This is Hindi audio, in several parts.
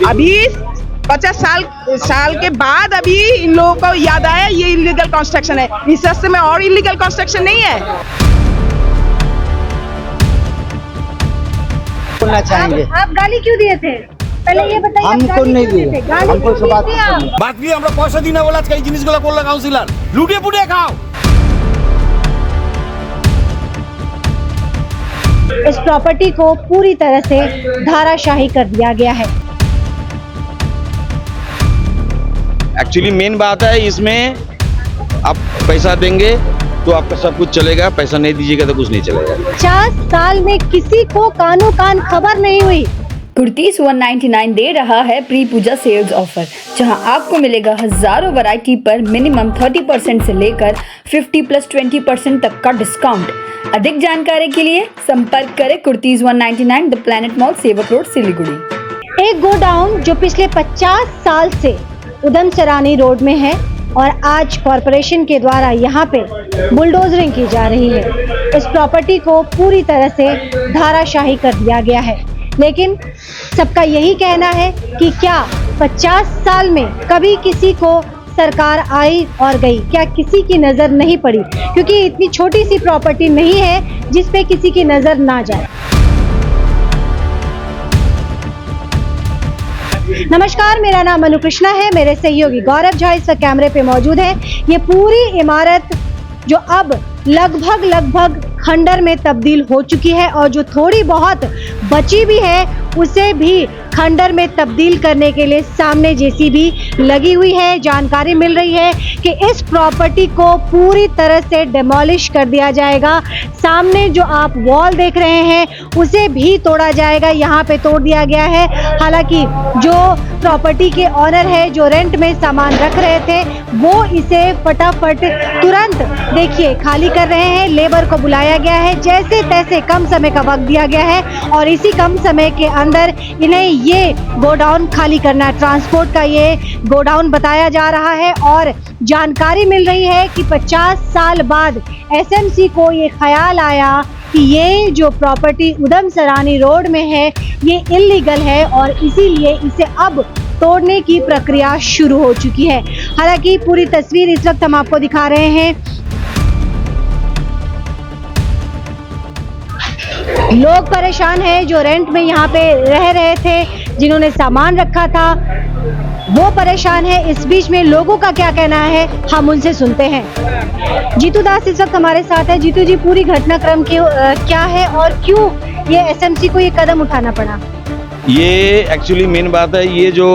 अभी 50 साल के बाद अभी इन लोगों को याद आया ये इलीगल कंस्ट्रक्शन है। इस रास्ते में और इलीगल कंस्ट्रक्शन नहीं है। बोलना चाहेंगे। आप गाली क्यों दिए थे? पहले ये बताइए। हमको नहीं दिए, हमको सब बात बाकी আমরা পয়সা দিই না বলে আজকে এই জিনিসগুলো করলে কাউন্সিলর লুটে পুটে খাও। इस प्रॉपर्टी को पूरी तरह से धाराशाही कर दिया गया है। एक्चुअली मेन बात है इसमें, आप पैसा देंगे तो आपका सब कुछ चलेगा, पैसा नहीं दीजिएगा तो कुछ नहीं चलेगा। 50 साल में किसी को कानो कान खबर नहीं हुई। कुर्तीस 199 दे रहा है प्री पूजा सेल्स ऑफर, जहां आपको मिलेगा हजारों वैरायटी पर मिनिमम 30% से लेकर 50+20% तक का डिस्काउंट। अधिक जानकारी के लिए संपर्क करें कुर्तीस 199 द प्लैनेट मॉल, सेवक रोड, सिलीगुड़ी। एक गोडाउन जो पिछले 50 साल से उधम सरानी रोड में है और आज कॉरपोरेशन के द्वारा यहाँ पे बुलडोजरिंग की जा रही है। इस प्रॉपर्टी को पूरी तरह से धाराशाही कर दिया गया है। लेकिन सबका यही कहना है कि क्या 50 साल में कभी किसी को सरकार आई और गई, क्या किसी की नज़र नहीं पड़ी? क्योंकि इतनी छोटी सी प्रॉपर्टी नहीं है जिस पे किसी की नज़र ना जाए। नमस्कार, मेरा नाम मनु कृष्णा है। मेरे सहयोगी गौरव झा इस वक्त कैमरे पे मौजूद है। ये पूरी इमारत जो अब लगभग खंडर में तब्दील हो चुकी है और जो थोड़ी बहुत बची भी है उसे भी खंडर में तब्दील करने के लिए सामने जेसीबी लगी हुई है। जानकारी मिल रही है कि इस प्रॉपर्टी को पूरी तरह से डिमोलिश कर दिया जाएगा। सामने जो आप वॉल देख रहे हैं उसे भी तोड़ा जाएगा, यहाँ पे तोड़ दिया गया है। हालांकि जो प्रॉपर्टी के ऑनर है, जो रेंट में सामान रख रहे थे, वो इसे फटाफट तुरंत देखिए खाली कर रहे हैं। लेबर को बुलाया गया है, जैसे तैसे कम समय का वक्त दिया गया है और इसी कम समय के अंदर इन्हें ये गोडाउन खाली करना है। ट्रांसपोर्ट का ये गोडाउन बताया जा रहा है और जानकारी मिल रही है कि 50 साल बाद एसएमसी को ये ख्याल आया कि ये जो प्रॉपर्टी उधम सरानी रोड में है ये इल्लीगल है और इसीलिए इसे अब तोड़ने की प्रक्रिया शुरू हो चुकी है। हालांकि पूरी तस्वीर इस वक्त हम आपको दिखा रहे हैं। लोग परेशान हैं जो रेंट में यहाँ पे रह रहे थे, जिन्होंने सामान रखा था वो परेशान है। इस बीच में लोगों का क्या कहना है हम उनसे सुनते हैं। जीतू दास इस वक्त हमारे साथ है। जीतू जी, पूरी घटनाक्रम क्या है और क्यों ये एसएमसी को ये कदम उठाना पड़ा? ये एक्चुअली मेन बात है, ये जो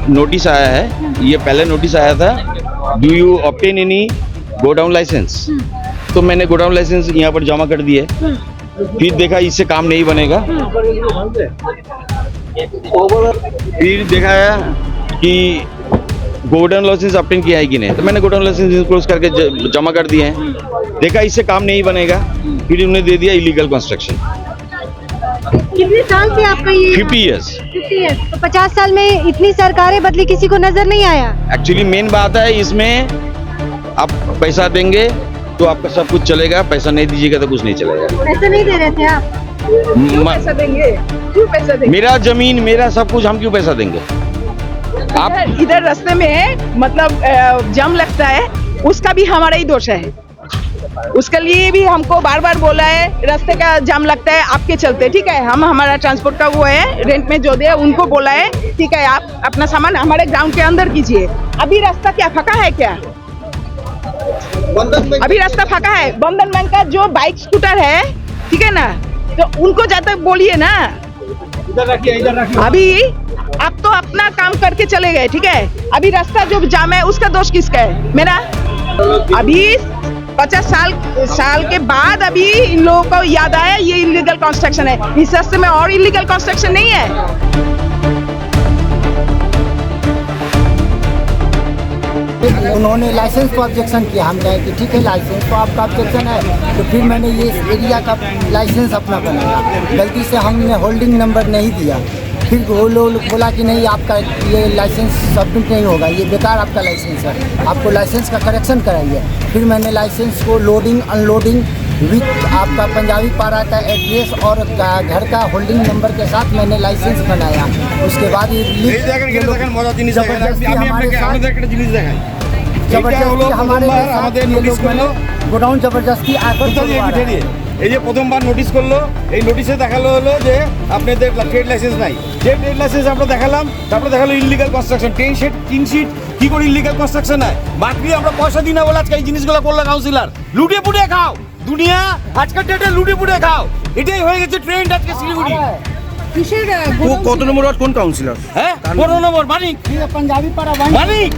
नोटिस आया है, ये पहले नोटिस आया था, do you obtain any godown licence? तो मैंने गोडाउन लाइसेंस यहाँ पर जमा कर दिए। फिर देखा इससे काम नहीं बनेगा। फिर देखा कि गोडाउन लाइसेंस ऑब्टेन किया है कि नहीं, तो मैंने गोडाउन लाइसेंस क्लोज करके जमा कर दिए हैं। देखा इससे काम नहीं बनेगा, फिर उन्हें दे दिया इलीगल कंस्ट्रक्शन। कितने साल से आपका ये? 50 ईयर्स। तो 50 साल में इतनी सरकारें बदली, किसी को नजर नहीं आया? एक्चुअली मेन बात है इसमें, आप पैसा देंगे तो आपका सब कुछ चलेगा, पैसा नहीं दीजिएगा तो कुछ नहीं चलेगा। पैसा नहीं दे रहे थे आप? क्यों पैसा देंगे? क्यों पैसा देंगे? मेरा जमीन, मेरा सब कुछ, हम क्यों पैसा देंगे? आप इधर रास्ते में मतलब जाम लगता है, उसका भी हमारा ही दोष है। उसके लिए भी हमको बार बार बोला है रास्ते का जाम लगता है आपके चलते। ठीक है, हम हमारा ट्रांसपोर्ट का वो है, रेंट में जो दिया उनको बोला है ठीक है आप अपना सामान हमारे ग्राउंड के अंदर कीजिए। अभी रास्ता क्या फंका है क्या? अभी रास्ता फंका है। बंधन बैंक का जो बाइक स्कूटर है, ठीक है ना, तो उनको जाते बोलिए ना। इधर रखिए, इधर रखिए। अभी आप तो अपना काम करके चले गए, ठीक है। अभी रास्ता जो जाम है उसका दोष किसका है? मेरा। अभी 50 साल के बाद अभी इन लोगों को याद आया ये इलीगल कंस्ट्रक्शन है। इस रास्ते में और इलीगल कंस्ट्रक्शन नहीं है। उन्होंने लाइसेंस को ऑब्जेक्शन किया। हम कहे कि ठीक है, लाइसेंस तो आपका ऑब्जेक्शन है, तो फिर मैंने ये एरिया का लाइसेंस अपना बनाया। गलती से हमने होल्डिंग नंबर नहीं दिया। फिर वो लोग बोला कि नहीं, आपका ये लाइसेंस सबमिट नहीं होगा, ये बेकार आपका लाइसेंस है, आपको लाइसेंस का करेक्शन कराइए। फिर मैंने लाइसेंस को लोडिंग अनलोडिंग विथ आपका पंजाबी पारा का एड्रेस और घर का होल्डिंग नंबर के साथ मैंने लाइसेंस बनाया। उसके बाद ये মজা জিনিস जबरदस्ती हमारे साथ একটা জিনিস দেখাই जबरदस्ती हमारे আমাদের ये নোটিশ लोग করলো गोडाउन जबरदस्ती आकर खुलवा रहा है। এই যে প্রথমবার নোটিশ করলো, এই নোটিশে দেখালো হলো যে আপনাদের ট্রেড লাইসেন্স নাই। যে ট্রেড লাইসেন্স আমরা দেখালাম, তারপরে দেখালো ইলিগাল কনস্ট্রাকশন। টিন শিট কি করে ইলিগাল কনস্ট্রাকশন হয়? মাত্রই আমরা পয়সা দিই না বলে আজকে এই জিনিসগুলো করলো কাউন্সিলর। লুটে পুটে খাও দুনিয়া, আজকের ডেটে লুটে পুটে খাও, এটাই হয়ে গেছে ট্রেন্ড আজকে শিলিগুড়ি। কত নম্বর ওয়ার্ড কোন কাউন্সিলর? হ্যাঁ 15 নম্বর মানিক, पंजाबी पारा মানিক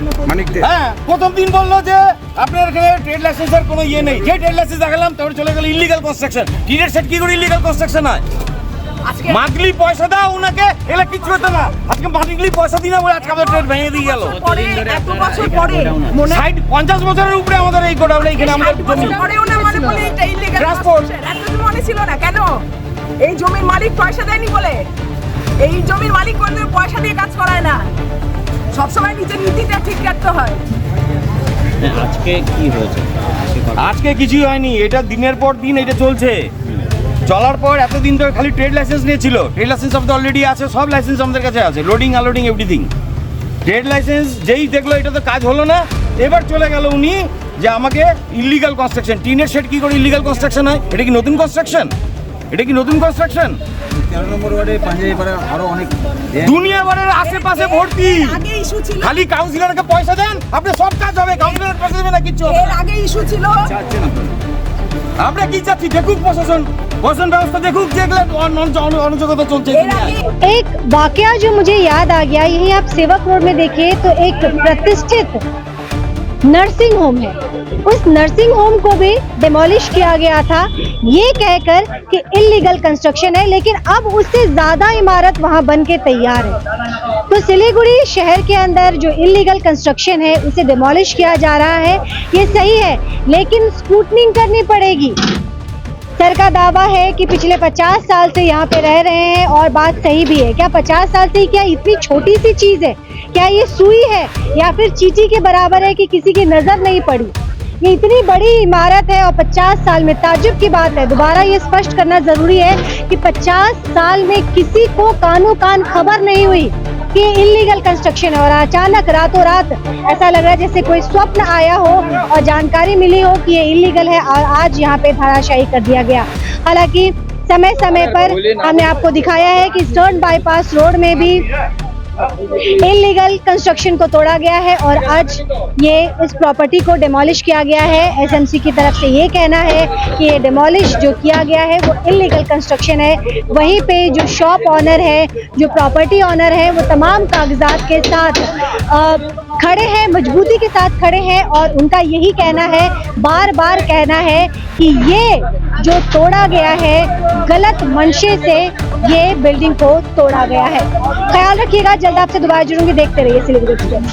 হ্যাঁ প্রথম দিন বললো যে আপনার এখানে ট্রেড লাইসেন্সের কোনো ইয়ে নেই। যে ট্রেড লাইসেন্স দেখালাম তারপরে চলে গেল ইলিগাল কনস্ট্রাকশন। টিনের সেট কি করে ইলিগাল কনস্ট্রাকশন হয়? মান্থলি পয়সা দাও ওনাকে, এলা কিছু হতো না। আজকে মান্থলি পয়সা দিনা বলে আজকে আমাদের ট্রেড ভেঙে দিয়ে গেল। এত বছর পরে 50 বছরের উপরে আমাদের এই গোডাউনে এখানে আমাদের জমি পরেও না মানে বলে এটা ইলিগাল Transport। এতদিন মনে ছিল না কেন? এই জমির মালিক পয়সা দেয়নি বলে। এই জমির মালিক কোনদিন পয়সা দিয়ে কাজ করায় না, সবসময় নিজের নীতিটা ঠিক রাখতে হয়। আজকে কি হয়েছে? আজকে কিছুই হয়নি, এটা দিনের পর দিন এটা চলছে। চলার পর এতদিন ধরে খালি ট্রেড লাইসেন্স নিয়েছিল। ট্রেড লাইসেন্স আমাদের অলরেডি আছে, সব লাইসেন্স আমাদের কাছে আছে, loading unloading everything. Trade licence যেই দেখলো এটা তো কাজ হলো না, এবার চলে গেল উনি যে আমাকে ইলিগাল কনস্ট্রাকশন। টিনের শেড কি করে ইলিগাল কনস্ট্রাকশন হয়? এটা কি নতুন কনস্ট্রাকশন? এটা কি নতুন কনস্ট্রাকশন? 13 নম্বর ওয়ার্ডে পাঞ্জাবি পাড়া আরো অনেক দুনিয়া ভরের আশেপাশে ভর্তি। আগে ইস্যু ছিল, খালি কাউন্সিলরকে পয়সা দেন, আপনি সব কাজ হবে। কাউন্সিলর পয়সা দেবে না, কিচ্ছু হবে এর না। আগে ইস্যু ছিল। আমরা কি চাচ্ছি? দেখুক প্রশাসন, প্রশাসন ব্যবস্থা দেখুক যে এগুলো অনযোগ্যতা চলছে এর আগে एक वाकया जो मुझे याद आ गया, यही आप सेवक रोड में देखिए तो एक प्रतिष्ठित नर्सिंग होम है, उस नर्सिंग होम को भी डिमोलिश किया गया था ये कहकर कि इलीगल कंस्ट्रक्शन है, लेकिन अब उससे ज्यादा इमारत वहां बन के तैयार है। तो सिलीगुड़ी शहर के अंदर जो इलीगल कंस्ट्रक्शन है उसे डिमोलिश किया जा रहा है, ये सही है, लेकिन स्क्रूटनिंग करनी पड़ेगी। सर का दावा है कि पिछले 50 साल से यहाँ पे रह रहे हैं और बात सही भी है। क्या 50 साल से क्या इतनी छोटी सी चीज है? क्या ये सुई है या फिर चींटी के बराबर है कि किसी की नजर नहीं पड़ी? ये इतनी बड़ी इमारत है और 50 साल में, ताज्जुब की बात है, दोबारा ये स्पष्ट करना जरूरी है कि 50 साल में किसी को कानो कान खबर नहीं हुई कि इलीगल कंस्ट्रक्शन है, और अचानक रातों रात ऐसा लग रहा है जैसे कोई स्वप्न आया हो और जानकारी मिली हो कि ये इलीगल है और आज यहाँ पे धराशायी कर दिया गया। हालांकि समय समय पर हमने आपको दिखाया है कि ईस्टर्न बाईपास रोड में भी इलीगल कंस्ट्रक्शन को तोड़ा गया है और आज ये इस प्रॉपर्टी को डिमोलिश किया गया है। एसएमसी की तरफ से ये कहना है कि ये डिमोलिश जो किया गया है वो इलीगल कंस्ट्रक्शन है। वहीं पे जो शॉप ऑनर है, जो प्रॉपर्टी ऑनर है, वो तमाम कागजात के साथ खड़े हैं, मजबूती के साथ खड़े हैं और उनका यही कहना है, बार बार कहना है कि ये जो तोड़ा गया है गलत मंशे से ये बिल्डिंग को तोड़ा गया है। ख्याल रखिएगा, जल्द आपसे दोबारा जुड़ूंगी। देखते रहिए सिलीगुड़ी एक्सप्रेस।